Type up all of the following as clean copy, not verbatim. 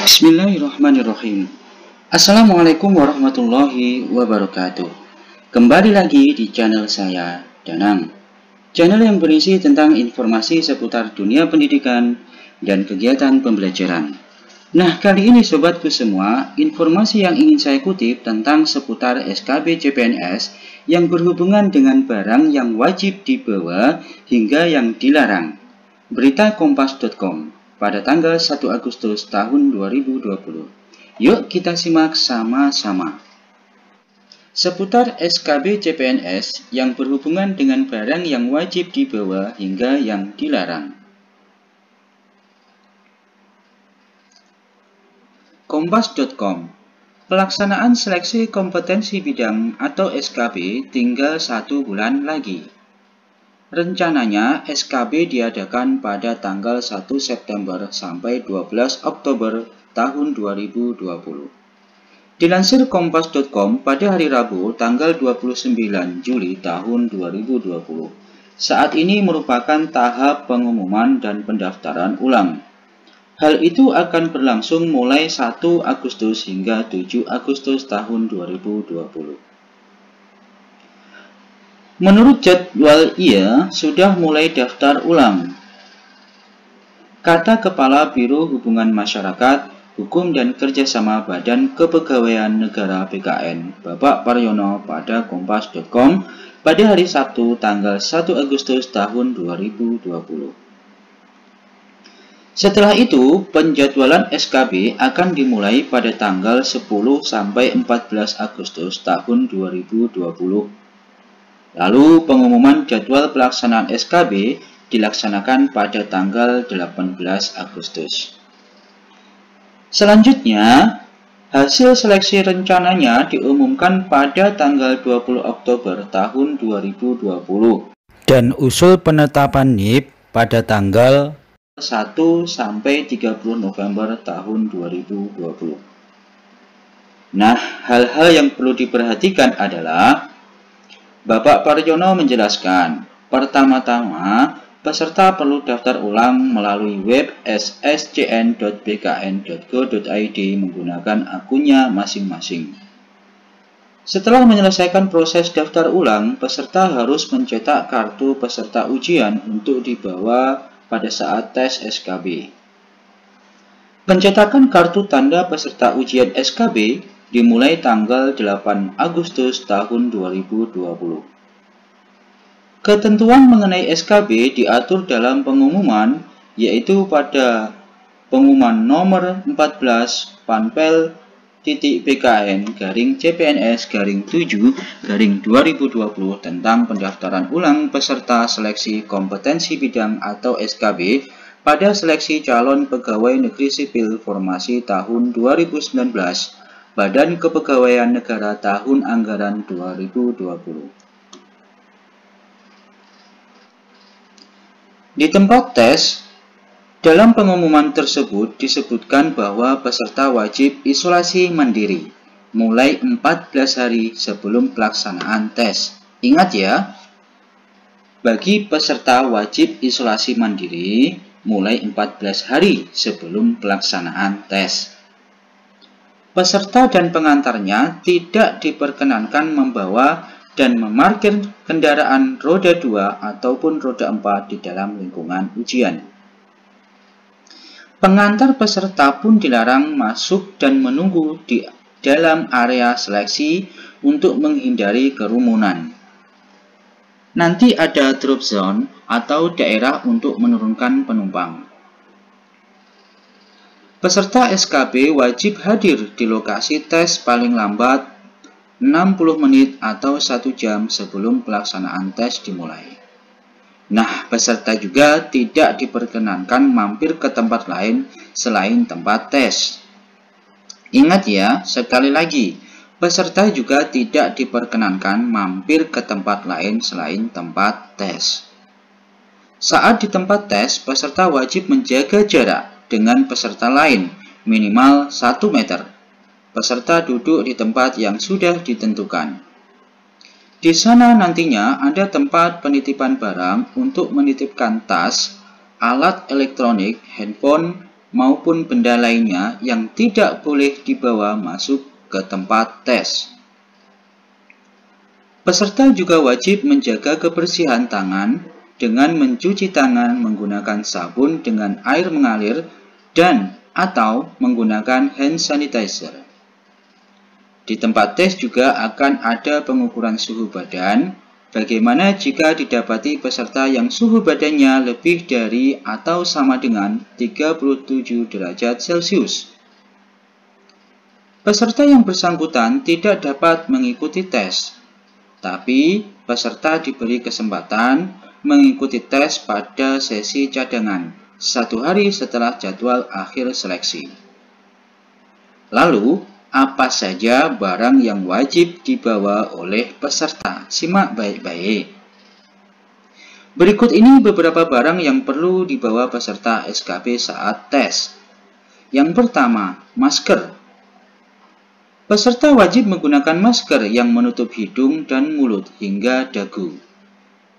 Bismillahirrahmanirrahim. Assalamualaikum warahmatullahi wabarakatuh. Kembali lagi di channel saya, Danang. Channel yang berisi tentang informasi seputar dunia pendidikan dan kegiatan pembelajaran. Nah, kali ini sobatku semua, informasi yang ingin saya kutip tentang seputar SKB CPNS yang berhubungan dengan barang yang wajib dibawa hingga yang dilarang. Berita kompas.com pada tanggal 1 Agustus tahun 2020. Yuk kita simak sama-sama. Seputar SKB CPNS yang berhubungan dengan barang yang wajib dibawa hingga yang dilarang. Kompas.com. Pelaksanaan seleksi kompetensi bidang atau SKB tinggal 1 bulan lagi. Rencananya SKB diadakan pada tanggal 1 September sampai 12 Oktober tahun 2020. Dilansir kompas.com pada hari Rabu tanggal 29 Juli tahun 2020. Saat ini merupakan tahap pengumuman dan pendaftaran ulang. Hal itu akan berlangsung mulai 1 Agustus hingga 7 Agustus tahun 2020. Menurut jadwal ia sudah mulai daftar ulang, kata Kepala Biro Hubungan Masyarakat, Hukum dan Kerjasama Badan Kepegawaian Negara BKN, Bapak Paryono pada kompas.com pada hari Sabtu tanggal 1 Agustus tahun 2020. Setelah itu, penjadwalan SKB akan dimulai pada tanggal 10 sampai 14 Agustus tahun 2020. Lalu pengumuman jadwal pelaksanaan SKB dilaksanakan pada tanggal 18 Agustus. Selanjutnya, hasil seleksi rencananya diumumkan pada tanggal 20 Oktober tahun 2020 dan usul penetapan NIP pada tanggal 1 sampai 30 November tahun 2020. Nah, hal-hal yang perlu diperhatikan adalah Bapak Paryono menjelaskan, pertama-tama, peserta perlu daftar ulang melalui web sscn.bkn.go.id menggunakan akunnya masing-masing. Setelah menyelesaikan proses daftar ulang, peserta harus mencetak kartu peserta ujian untuk dibawa pada saat tes SKB. Pencetakan kartu tanda peserta ujian SKB dimulai tanggal 8 Agustus tahun 2020. Ketentuan mengenai SKB diatur dalam pengumuman, yaitu pada pengumuman nomor 14 Panpel.PKN-CPNS-7/2020 tentang pendaftaran ulang peserta seleksi kompetensi bidang atau SKB pada seleksi calon pegawai negeri sipil formasi tahun 2019, Badan Kepegawaian Negara tahun anggaran 2020. Di tempat tes, dalam pengumuman tersebut disebutkan bahwa peserta wajib isolasi mandiri mulai 14 hari sebelum pelaksanaan tes. Ingat ya, bagi peserta wajib isolasi mandiri mulai 14 hari sebelum pelaksanaan tes. Peserta dan pengantarnya tidak diperkenankan membawa dan memarkir kendaraan roda 2 ataupun roda 4 di dalam lingkungan ujian. Pengantar peserta pun dilarang masuk dan menunggu di dalam area seleksi untuk menghindari kerumunan. Nanti ada drop zone atau daerah untuk menurunkan penumpang. Peserta SKB wajib hadir di lokasi tes paling lambat 60 menit atau 1 jam sebelum pelaksanaan tes dimulai. Nah, peserta juga tidak diperkenankan mampir ke tempat lain selain tempat tes. Ingat ya, sekali lagi, peserta juga tidak diperkenankan mampir ke tempat lain selain tempat tes. Saat di tempat tes, peserta wajib menjaga jarak dengan peserta lain minimal 1 meter. peserta duduk di tempat yang sudah ditentukan. Di sana nantinya ada tempat penitipan barang untuk menitipkan tas, alat elektronik, handphone, maupun benda lainnya yang tidak boleh dibawa masuk ke tempat tes. Peserta juga wajib menjaga kebersihan tangan dengan mencuci tangan menggunakan sabun dengan air mengalir dan atau menggunakan hand sanitizer. Di tempat tes juga akan ada pengukuran suhu badan. Bagaimana jika didapati peserta yang suhu badannya lebih dari atau sama dengan 37 derajat Celcius? Peserta yang bersangkutan tidak dapat mengikuti tes, tapi peserta diberi kesempatan mengikuti tes pada sesi cadangan 1 hari setelah jadwal akhir seleksi. Lalu, apa saja barang yang wajib dibawa oleh peserta? Simak baik-baik. Berikut ini beberapa barang yang perlu dibawa peserta SKB saat tes. Yang pertama, masker. Peserta wajib menggunakan masker yang menutup hidung dan mulut hingga dagu.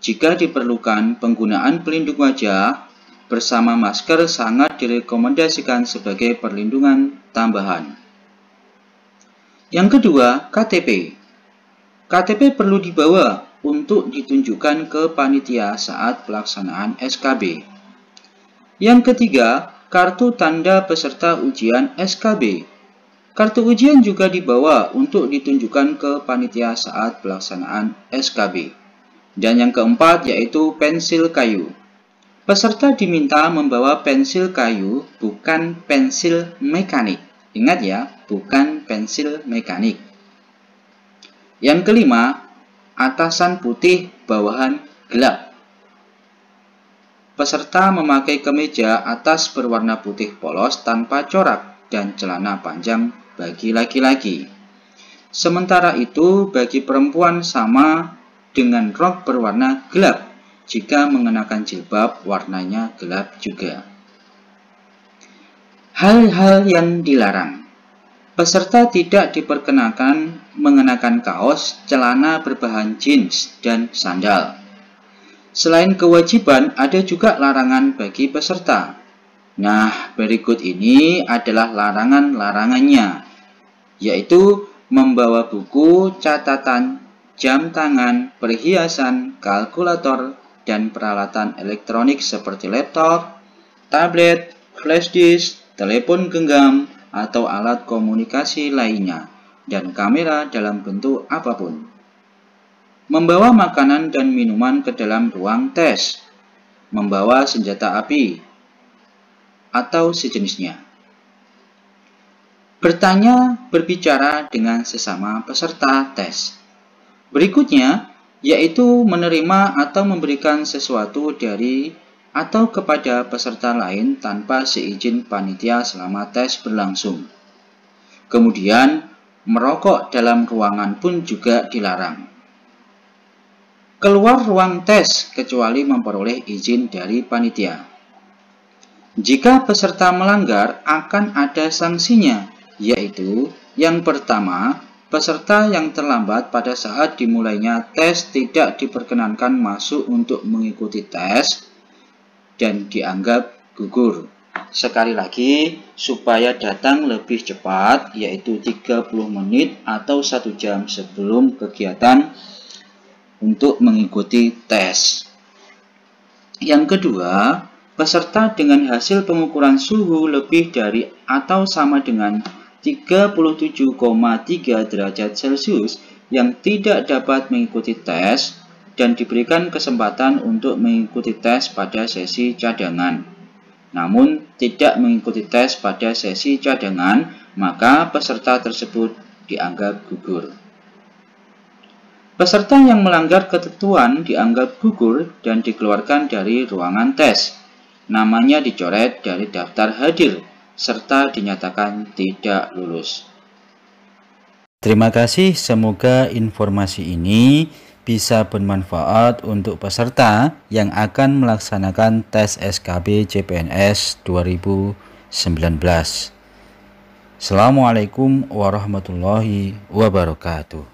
Jika diperlukan, penggunaan pelindung wajah bersama masker sangat direkomendasikan sebagai perlindungan tambahan. Yang kedua, KTP. KTP perlu dibawa untuk ditunjukkan ke panitia saat pelaksanaan SKB. Yang ketiga, kartu tanda peserta ujian SKB. Kartu ujian juga dibawa untuk ditunjukkan ke panitia saat pelaksanaan SKB. Dan yang keempat yaitu pensil kayu. Peserta diminta membawa pensil kayu, bukan pensil mekanik. Ingat ya, bukan pensil mekanik. Yang kelima, atasan putih, bawahan gelap. Peserta memakai kemeja atas berwarna putih polos tanpa corak dan celana panjang bagi laki-laki. Sementara itu, bagi perempuan sama dengan rok berwarna gelap jika mengenakan jilbab warnanya gelap juga. Hal-hal yang dilarang. Peserta tidak diperkenakan mengenakan kaos, celana berbahan jeans, dan sandal. Selain kewajiban, ada juga larangan bagi peserta. Nah, berikut ini adalah larangan-larangannya, yaitu membawa buku, catatan, jam tangan, perhiasan, kalkulator, dan peralatan elektronik seperti laptop, tablet, flash disk, telepon genggam, atau alat komunikasi lainnya, dan kamera dalam bentuk apapun. Membawa makanan dan minuman ke dalam ruang tes. Membawa senjata api atau sejenisnya. Berbicara dengan sesama peserta tes. Berikutnya, yaitu menerima atau memberikan sesuatu dari atau kepada peserta lain tanpa seizin panitia selama tes berlangsung. Kemudian, merokok dalam ruangan pun juga dilarang. Keluar ruang tes kecuali memperoleh izin dari panitia. Jika peserta melanggar, akan ada sanksinya, yaitu yang pertama, peserta yang terlambat pada saat dimulainya tes tidak diperkenankan masuk untuk mengikuti tes dan dianggap gugur. Sekali lagi, supaya datang lebih cepat, yaitu 30 menit atau 1 jam sebelum kegiatan untuk mengikuti tes. Yang kedua, peserta dengan hasil pengukuran suhu lebih dari atau sama dengan 37,3 derajat Celcius yang tidak dapat mengikuti tes dan diberikan kesempatan untuk mengikuti tes pada sesi cadangan. Namun, tidak mengikuti tes pada sesi cadangan, maka peserta tersebut dianggap gugur. Peserta yang melanggar ketentuan dianggap gugur dan dikeluarkan dari ruangan tes. Namanya dicoret dari daftar hadir, serta dinyatakan tidak lulus. Terima kasih, semoga informasi ini bisa bermanfaat untuk peserta yang akan melaksanakan tes SKB CPNS 2019. Assalamualaikum warahmatullahi wabarakatuh.